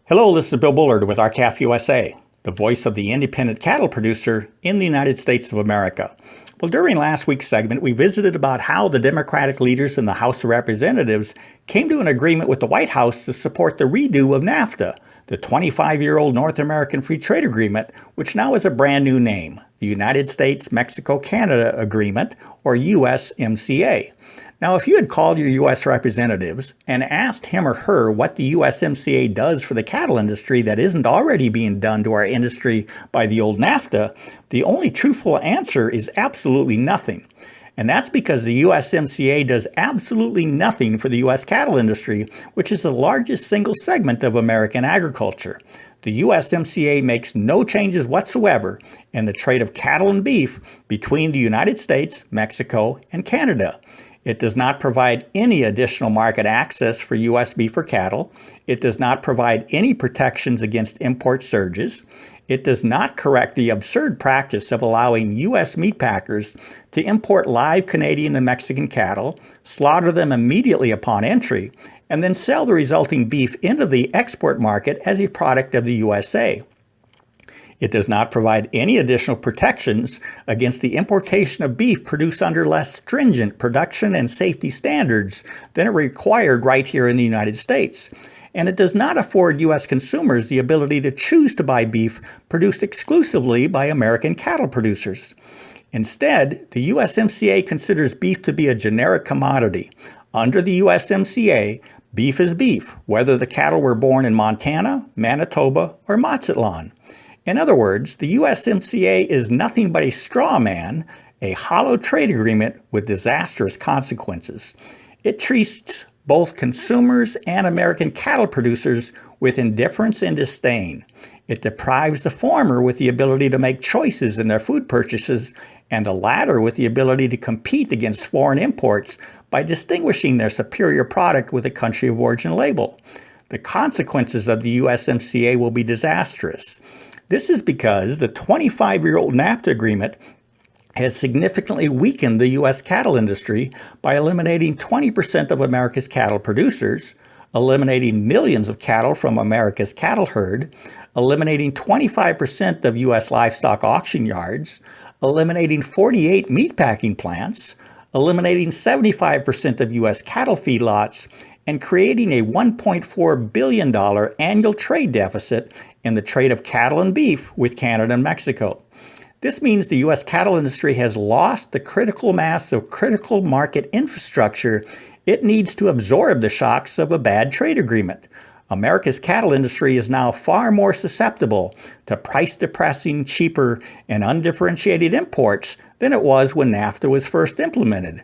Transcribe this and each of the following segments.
Hello, this is Bill Bullard with RCAF USA, the voice of the independent cattle producer in the United States of America. Well, during last week's segment, we visited about how the Democratic leaders in the House of Representatives came to an agreement with the White House to support the redo of NAFTA, the 25-year-old North American Free Trade Agreement, which now has a brand new name, the United States-Mexico-Canada Agreement, or USMCA. Now, if you had called your U.S. representatives and asked him or her what the USMCA does for the cattle industry that isn't already being done to our industry by the old NAFTA, the only truthful answer is absolutely nothing. And that's because the USMCA does absolutely nothing for the U.S. cattle industry, which is the largest single segment of American agriculture. The USMCA makes no changes whatsoever in the trade of cattle and beef between the United States, Mexico, and Canada. It does not provide any additional market access for U.S. beef or cattle. It does not provide any protections against import surges. It does not correct the absurd practice of allowing U.S. meat packers to import live Canadian and Mexican cattle, slaughter them immediately upon entry, and then sell the resulting beef into the export market as a product of the USA. It does not provide any additional protections against the importation of beef produced under less stringent production and safety standards than are required right here in the United States. And it does not afford U.S. consumers the ability to choose to buy beef produced exclusively by American cattle producers. Instead, the USMCA considers beef to be a generic commodity. Under the USMCA, beef is beef, whether the cattle were born in Montana, Manitoba, or Mazatlan. In other words, the USMCA is nothing but a straw man, a hollow trade agreement with disastrous consequences. It treats both consumers and American cattle producers with indifference and disdain. It deprives the former with the ability to make choices in their food purchases and the latter with the ability to compete against foreign imports by distinguishing their superior product with a country of origin label. The consequences of the USMCA will be disastrous. This is because the 25-year-old NAFTA agreement has significantly weakened the U.S. cattle industry by eliminating 20% of America's cattle producers, eliminating millions of cattle from America's cattle herd, eliminating 25% of U.S. livestock auction yards, eliminating 48 meatpacking plants, eliminating 75% of U.S. cattle feedlots, and creating a $1.4 billion annual trade deficit in the trade of cattle and beef with Canada and Mexico. This means the U.S. cattle industry has lost the critical mass of critical market infrastructure it needs to absorb the shocks of a bad trade agreement. America's cattle industry is now far more susceptible to price-depressing, cheaper, and undifferentiated imports than it was when NAFTA was first implemented.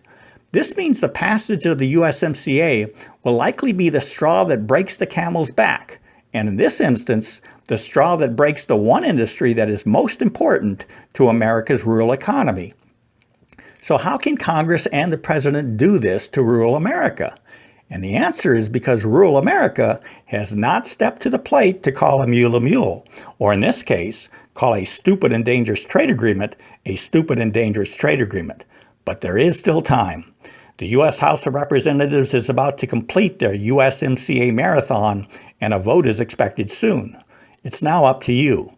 This means the passage of the USMCA will likely be the straw that breaks the camel's back, and in this instance, the straw that breaks the one industry that is most important to America's rural economy. So how can Congress and the President do this to rural America? And the answer is because rural America has not stepped to the plate to call a mule, or in this case, call a stupid and dangerous trade agreement a stupid and dangerous trade agreement. But there is still time. The U.S. House of Representatives is about to complete their USMCA marathon, and a vote is expected soon. It's now up to you.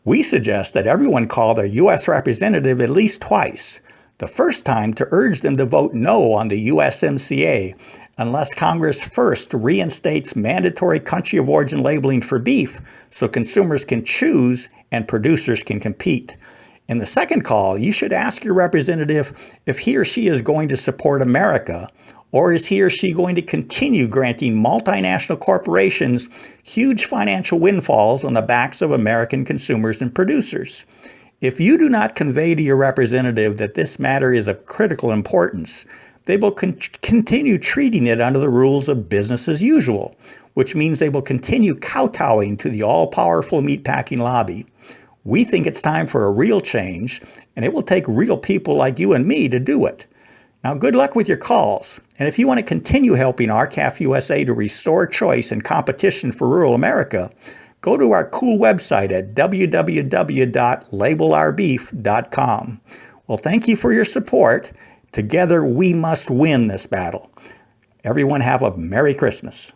We suggest that everyone call their U.S. representative at least twice. The first time to urge them to vote no on the USMCA unless Congress first reinstates mandatory country of origin labeling for beef so consumers can choose and producers can compete. In the second call, you should ask your representative if he or she is going to support America, or is he or she going to continue granting multinational corporations huge financial windfalls on the backs of American consumers and producers? If you do not convey to your representative that this matter is of critical importance, they will continue treating it under the rules of business as usual, which means they will continue kowtowing to the all-powerful meatpacking lobby. We think it's time for a real change, and it will take real people like you and me to do it. Now, good luck with your calls. And if you want to continue helping RCAF USA to restore choice and competition for rural America, go to our cool website at www.labelourbeef.com. Well, thank you for your support. Together, we must win this battle. Everyone have a Merry Christmas.